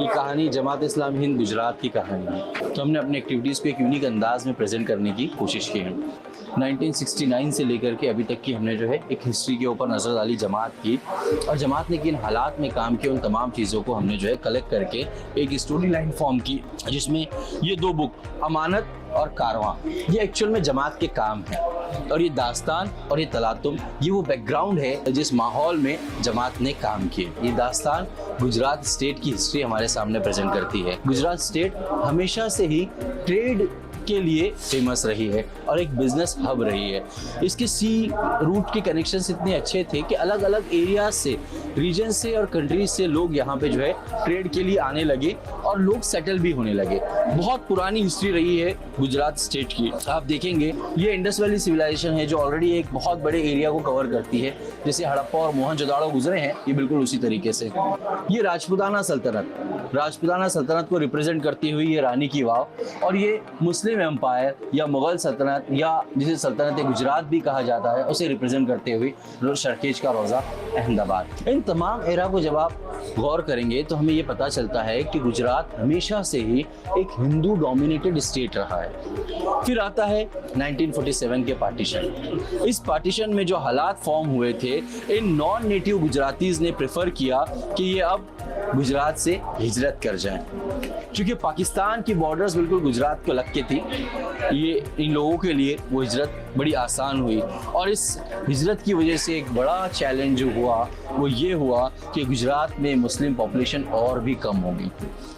ये कहानी जमात इस्लामी हिंद गुजरात की कहानी है। तो हमने अपने एक्टिविटीज़ को एक यूनिक अंदाज में प्रेजेंट करने की कोशिश की है। 1969 से लेकर के अभी तक की हमने जो है एक हिस्ट्री के ऊपर नज़र डाली जमात की, और जमात ने किन हालात में काम किया उन तमाम चीज़ों को हमने जो है कलेक्ट करके एक स्टोरी लाइन फॉर्म की, जिसमें ये दो बुक अमानत और कारवां ये एक्चुअल में जमात के काम है, और ये दास्तान और ये तलातुम ये वो बैकग्राउंड है जिस माहौल में जमात ने काम किए। ये दास्तान गुजरात स्टेट की हिस्ट्री हमारे सामने प्रेजेंट करती है। गुजरात स्टेट हमेशा से ही ट्रेड के लिए फेमस रही है और एक बिजनेस हब रही है। इसके सी रूट के कनेक्शंस इतने अच्छे थे कि अलग अलग एरिया से, रीजन से और कंट्रीज से लोग यहाँ पे जो है ट्रेड के लिए आने लगे और लोग सेटल भी होने लगे। बहुत पुरानी हिस्ट्री रही है गुजरात स्टेट की। आप देखेंगे ये इंडस वैली सिविलाइजेशन है जो ऑलरेडी एक बहुत बड़े एरिया को कवर करती है। जैसे हड़प्पा और मोहनजोदाड़ो गुजरे हैं, ये बिल्कुल उसी तरीके से। ये राजपूताना सल्तनत को रिप्रेजेंट करती हुई ये रानी की वाव, और ये मुस्लिम एम्पायर या मुगल सल्तनत या जिसे सल्तनत गुजरात भी कहा जाता है उसे रिप्रेजेंट करते हुए शरखेज का रोज़ा अहमदाबाद। इन तमाम एरा को जब आप गौर करेंगे तो हमें ये पता चलता है कि गुजरात हमेशा से ही एक हिंदू डोमिनेटेड स्टेट रहा है। फिर आता है 1947 के पार्टीशन। इस पार्टीशन में जो हालात फॉर्म हुए थे, इन नॉन नेटिव गुजरातीज ने प्रेफर किया कि ये अब गुजरात से हिजरत कर जाएं, क्योंकि पाकिस्तान की बॉर्डर्स बिल्कुल गुजरात को लग के थी। ये इन लोगों के लिए वो हिजरत बड़ी आसान हुई, और इस हिजरत की वजह से एक बड़ा चैलेंज जो हुआ वो ये हुआ कि गुजरात में मुस्लिम पॉपुलेशन और भी कम होगी।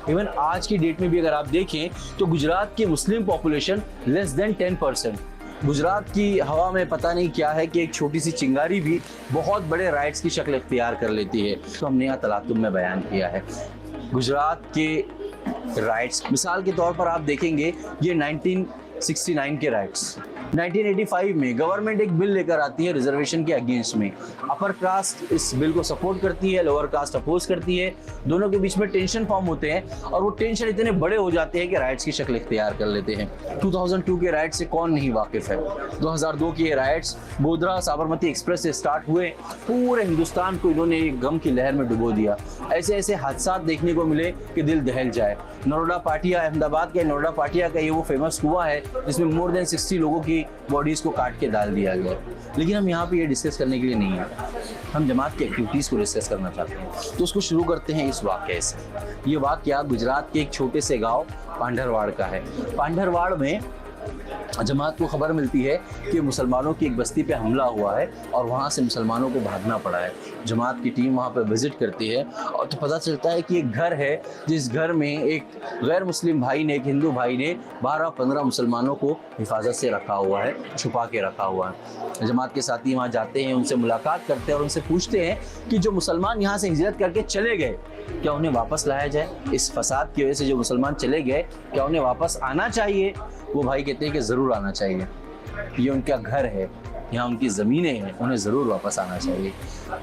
इवन आज की डेट में भी अगर आप देखें तो गुजरात की Muslim population less than 10%। Gujarat की हवा में पता नहीं क्या है कि एक छोटी सी चिंगारी भी बहुत बड़े राइट्स की शक्ल इख्तियार कर लेती है। तो हमने यहाँ तलातुम में बयान किया है गुजरात के राइट्स। मिसाल के तौर पर आप देखेंगे ये 1969 के राइट्स। 1985 में गवर्नमेंट एक बिल लेकर आती है रिजर्वेशन के अगेंस्ट में। अपर कास्ट इस बिल को सपोर्ट करती है, लोअर कास्ट अपोज करती है। दोनों के बीच में टेंशन फॉर्म होते हैं, और वो टेंशन इतने बड़े हो जाते हैं कि राइट्स की शक्ल इख्तियार कर लेते हैं। 2002 के राइट्स से कौन नहीं वाकिफ है। 2002 के राइट्स गोधरा साबरमती एक्सप्रेस से स्टार्ट हुए, पूरे हिंदुस्तान को इन्होंने एक गम की लहर में डुबो दिया। ऐसे ऐसे हादसा देखने को मिले कि दिल दहल जाए। नरोडा पाटिया, अहमदाबाद के नरोडा पाटिया का ये वो फेमस कुआं है जिसमें मोर देन 60 लोगों की बॉडीज को काट के डाल दिया गया। लेकिन हम यहाँ पे ये डिस्कस करने के लिए नहीं है, हम जमात की एक्टिविटीज़ को डिस्कस करना चाहते हैं। तो उसको शुरू करते हैं इस वाक़ये से। ये वाक़या गुजरात के एक छोटे से गांव पांढरवाड़ का है। पांढरवाड़ में जमात को खबर मिलती है कि मुसलमानों की एक बस्ती पे हमला हुआ है और वहाँ से मुसलमानों को भागना पड़ा है। जमात की टीम वहाँ पे विजिट करती है, और तो पता चलता है कि एक घर है जिस घर में एक गैर मुस्लिम भाई ने, एक हिंदू भाई ने 12-15 मुसलमानों को हिफाजत से रखा हुआ है, छुपा के रखा हुआ है। जमात के साथी वहाँ जाते हैं, उनसे मुलाकात करते हैं और उनसे पूछते हैं कि जो मुसलमान यहाँ से हिजरत करके चले गए क्या उन्हें वापस लाया जाए? इस फसाद की वजह से जो मुसलमान चले गए क्या उन्हें वापस आना चाहिए? वो भाई कहते हैं कि ज़रूर आना चाहिए, ये उनका घर है, यहाँ उनकी ज़मीनें हैं, उन्हें ज़रूर वापस आना चाहिए।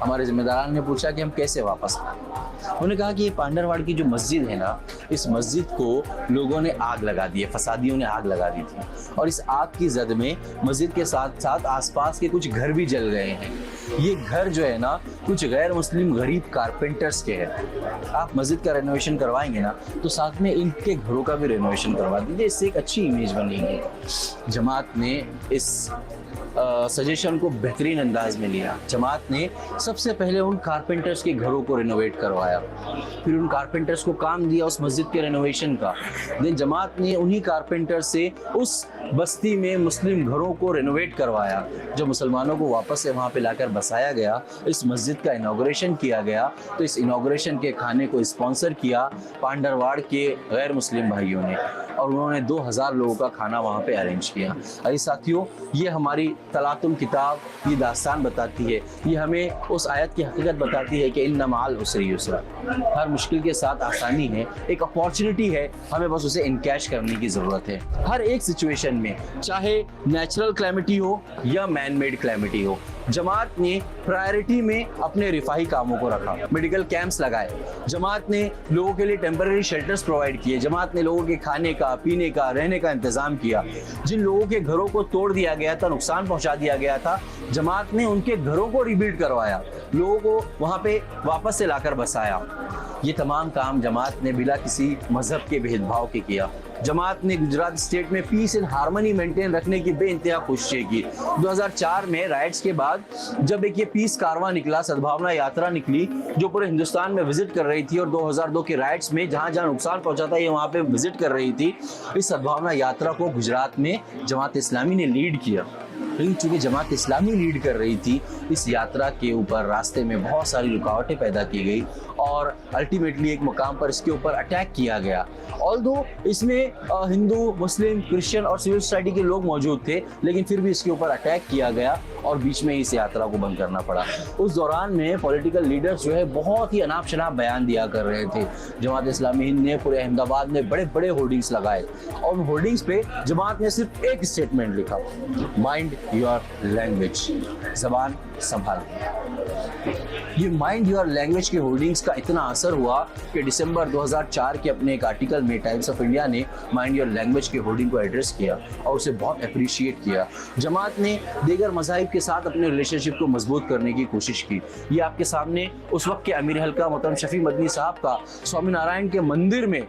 हमारे जिम्मेदारान ने पूछा कि हम कैसे वापस आए। उन्होंने कहा कि ये पांढरवाड़ की जो मस्जिद है ना, इस मस्जिद को लोगों ने आग लगा दी है, फसादियों ने आग लगा दी थी, और इस आग की जद में मस्जिद के साथ साथ आसपास के कुछ घर भी जल गए हैं। ये घर जो है ना कुछ गैर मुस्लिम गरीब कारपेंटर्स के हैं। आप मस्जिद का रेनोवेशन करवाएंगे ना तो साथ में इनके घरों का भी रेनोवेशन करवा दीजिए, इससे एक अच्छी इमेज बनेगी। जमात ने इस सजेशन को बेहतरीन अंदाज में लिया। जमात ने सबसे पहले उन कारपेंटर्स के घरों को रिनोवेट करवाया, फिर उन कारपेंटर्स को काम दिया उस मस्जिद के रेनोवेशन का। देन जमात ने उन्हीं कारपेंटर्स से उस बस्ती में मुस्लिम घरों को रेनोवेट करवाया। जो मुसलमानों को वापस से वहाँ पे लाकर बसाया गया, इस मस्जिद का इनॉग्रेशन किया गया, तो इस इनॉग्रेशन के खाने को स्पॉन्सर किया पांढरवाड़ के गैर मुस्लिम भाइयों ने, और उन्होंने 2000 लोगों का खाना वहाँ पे अरेंज किया। अरे साथियों, ये हमारी तलातुम किताब ये दास्तान बताती है, ये हमें उस आयत की हकीकत बताती है कि इन्ना माल उसरी युसरा, हर मुश्किल के साथ आसानी है, एक अपॉर्चुनिटी है, हमें बस उसे इनकैश करने की ज़रूरत है। हर एक सिचुएशन में, चाहे नेचुरल क्लैमिटी हो या मैन मेड क्लैमिटी हो, जमात ने प्रायोरिटी में अपने रिफाही कामों को रखा। मेडिकल कैंप्स लगाए, जमात ने लोगों के लिए टेम्पररी शेल्टर्स प्रोवाइड किए, जमात ने लोगों के खाने का, पीने का, रहने का इंतजाम किया। जिन लोगों के घरों को तोड़ दिया गया था, नुकसान पहुंचा दिया गया था, जमात ने उनके घरों को रिबिल्ड करवाया, लोगों को वहां पे वापस से लाकर बसाया। ये तमाम काम जमात ने बिला किसी मजहब के भेदभाव के किया। जमात ने गुजरात स्टेट में पीस एंड हार्मनी मेंटेन रखने की बेइंतहा कोशिशें की। 2004 में राइट्स के बाद जब एक ये पीस कारवां निकला, सद्भावना यात्रा निकली जो पूरे हिंदुस्तान में विजिट कर रही थी, और 2002 के राइट्स में जहां जहां नुकसान पहुंचा था ये वहां पे विजिट कर रही थी। इस सद्भावना यात्रा को गुजरात में जमात इस्लामी ने लीड किया। लेकिन चूंकि जमात इस्लामी लीड कर रही थी, इस यात्रा के ऊपर रास्ते में बहुत सारी रुकावटें पैदा की गई और अल्टीमेटली एक मुकाम पर इसके ऊपर अटैक किया गया। ऑल्दो इसमें हिंदू, मुस्लिम, क्रिश्चियन और सिविल सोसाइटी के लोग मौजूद थे, लेकिन फिर भी इसके ऊपर अटैक किया गया और बीच में इस यात्रा को बंद करना पड़ा। उस दौरान में पॉलिटिकल लीडर्स जो है बहुत ही अनाप शनाप बयान दिया कर रहे थे। जमात इस्लामी हिंद ने पूरे अहमदाबाद में बड़े बड़े होर्डिंग्स लगाए और उन होर्डिंग्स पे जमात ने सिर्फ एक स्टेटमेंट लिखा, माइंड योर लैंग्वेज, जबान संभाल। ये माइंड योर लैंग्वेज के होर्डिंग्स का इतना असर हुआ कि दिसंबर 2004 के अपने एक आर्टिकल में टाइम्स ऑफ इंडिया ने माइंड योर लैंग्वेज के होर्डिंग को एड्रेस किया और उसे बहुत अप्रिशिएट किया। जमात ने दीगर मज़ाहिब के साथ अपने रिलेशनशिप को मजबूत करने की कोशिश की। ये आपके सामने उस वक्त के अमीर हल्का मोहतरम शफी मदनी साहब का स्वामीनारायण के मंदिर में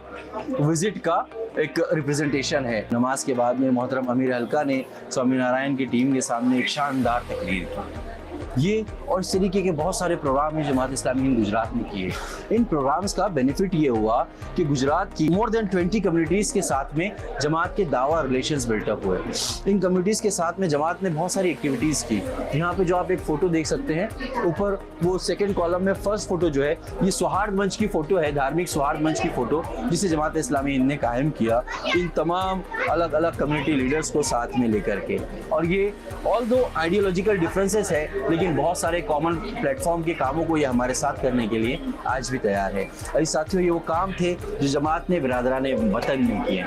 विजिट का एक रिप्रेजेंटेशन है। नमाज के बाद में मोहतरम अमीर हल्का ने स्वामीनारायण की टीम के सामने एक शानदार तकरीर की। ये और इस तरीके के बहुत सारे प्रोग्राम हैं जमात इस्लामी हिंद गुजरात ने किए। इन प्रोग्राम्स का बेनिफिट ये हुआ कि गुजरात की मोर देन 20 कम्युनिटीज़ के साथ में जमात के दावा रिलेशंस बिल्टअप हुए। इन कम्युनिटीज़ के साथ में जमात ने बहुत सारी एक्टिविटीज़ की। यहाँ पे जो आप एक फ़ोटो देख सकते हैं ऊपर, वो सेकेंड कॉलम में फर्स्ट फोटो जो है ये सौहार्द मंच की फ़ोटो है, धार्मिक सौहार्द मंच की फ़ोटो जिसे जमात इस्लामी हिंद ने कायम किया इन तमाम अलग अलग कम्युनिटी लीडर्स को साथ में लेकर के। और ये ऑल्दो आइडियोलॉजिकल डिफरेंसेस है, लेकिन बहुत सारे कॉमन प्लेटफॉर्म के कामों को ये हमारे साथ करने के लिए आज भी तैयार है। और साथियों, ये वो काम थे जो जमात ने बिरादरान वतन में किए।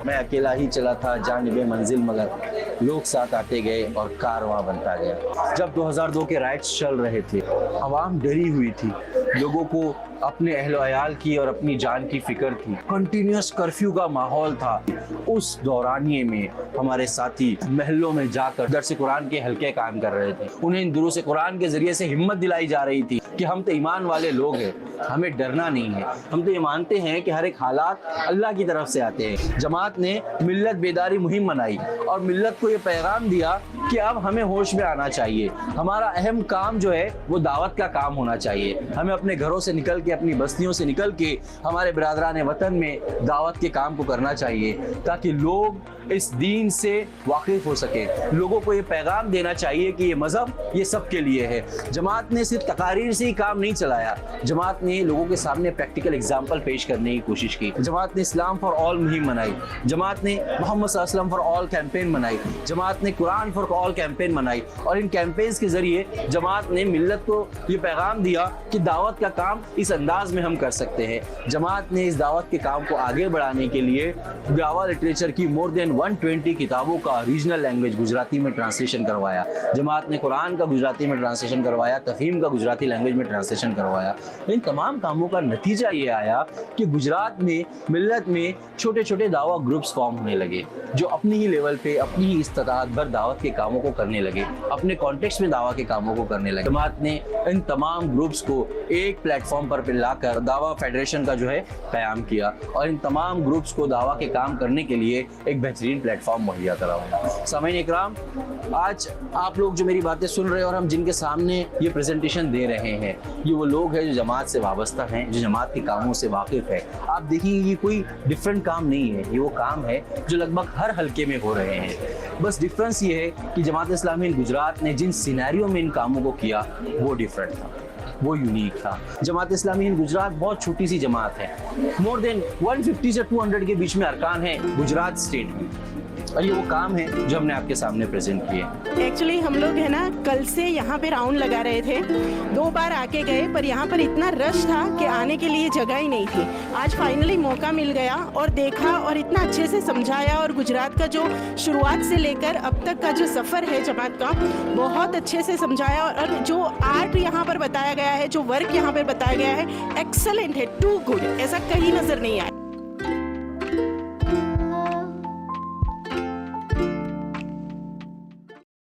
मैं अकेला ही चला था जानिबे मंजिल, मगर लोग साथ आते गए और कारवां बनता गया। जब 2002 के राइट्स चल रहे थे, आवाम डरी हुई थी, लोगों को अपने अहलो अयाल की और अपनी जान की फिक्र थी, कंटिन्यूस कर्फ्यू का माहौल था। उस दौरानिये में हमारे साथी महलों में जाकर दर्स कुरान के हल्के कायम कर रहे थे। उन्हें इन दुरूस कुरान के जरिए से हिम्मत दिलाई जा रही थी कि हम तो ईमान वाले लोग हैं, हमें डरना नहीं है, हम तो ये मानते हैं कि हर एक हालात अल्लाह की तरफ से आते हैं। जमात ने मिल्लत बेदारी मुहिम मनाई और मिल्लत को ये पैगाम दिया कि अब हमें होश में आना चाहिए। हमारा अहम काम जो है वो दावत का काम होना चाहिए। हमें अपने घरों से निकल के, अपनी बस्तियों से निकल के हमारे बिरादरान वतन में दावत के काम को करना चाहिए ताकि लोग इस दीन से वाकिफ हो सके। लोगों को ये पैगाम देना चाहिए कि ये मजहब ये सबके लिए है। जमात ने सिर्फ तकारीर से ही काम नहीं चलाया, जमात ने लोगों के सामने प्रैक्टिकल एग्जाम्पल पेश करने की कोशिश की। जमात ने इस्लाम फॉर ऑल मुहिम मनाई, जमात ने मोहम्मद सल्लल्लाहु अलैहि वसल्लम फॉर ऑल कैंपेन मनाई, जमात ने कुरान फॉर ऑल कैंपेन मनाई। और इन कैंपेन्स के जरिए जमात ने मिल्लत को ये पैगाम दिया कि दावत का काम इस अंदाज में हम कर सकते हैं। जमात ने इस दावत के काम को आगे बढ़ाने के लिए दावा लिटरेचर की मोर देन 120 किताबों का रीजनल लैंग्वेज गुजराती में ट्रांसलेशन करवाया। जमात ने कुरान का गुजराती में ट्रांसलेशन करवाया, तफहीम का गुजराती लैंग्वेज में ट्रांसलेशन करवाया। इन तमाम कामों का नतीजा ये आया कि गुजरात में मिल्लत में छोटे छोटे दावा ग्रुप्स फॉर्म होने लगे जो अपनी ही लेवल पे अपनी ही इस्तादात भर दावत के कामों को करने लगे, अपने कॉन्टेक्स्ट में दावा के कामों को करने लगे। जमात ने इन तमाम ग्रुप्स को एक प्लेटफॉर्म पर लाकर दावा फेडरेशन का जो है कयाम किया और इन तमाम ग्रुप्स को दावा के काम करने के लिए एक बेहतरीन प्लेटफॉर्म मुहैया करवाया। सामीन इकराम, आज आप लोग जो मेरी बातें सुन रहे हैं और हम जिनके सामने ये प्रेजेंटेशन दे रहे हैं, ये वो लोग हैं जो जमात से वाबस्ता हैं, जो जमात के कामों से वाकिफ है। आप देखिए ये कोई डिफरेंट काम नहीं है, ये वो काम है जो लगभग हर हल्के में हो रहे हैं। बस डिफरेंस ये है कि जमात इस्लामी गुजरात ने जिन सिनेरियो में इन कामों को किया वो डिफरेंट था, वो यूनिक था। जमात इस्लामी हिंद गुजरात बहुत छोटी सी जमात है, मोर देन 150 से 200 के बीच में अरकान है गुजरात स्टेट में, और ये वो काम है जो हमने आपके सामने प्रेजेंट किए। एक्चुअली हम लोग है ना कल से यहाँ पे राउंड लगा रहे थे, 2 बार आके गए पर यहाँ पर इतना रश था कि आने के लिए जगह ही नहीं थी। आज फाइनली मौका मिल गया और देखा और इतना अच्छे से समझाया और गुजरात का जो शुरुआत से लेकर अब तक का जो सफ़र है जमात का बहुत अच्छे से समझाया। और जो आर्ट यहाँ पर बताया गया है, जो वर्क यहाँ पर बताया गया है, एक्सेलेंट है, टू गुड, ऐसा कहीं नज़र नहीं आया।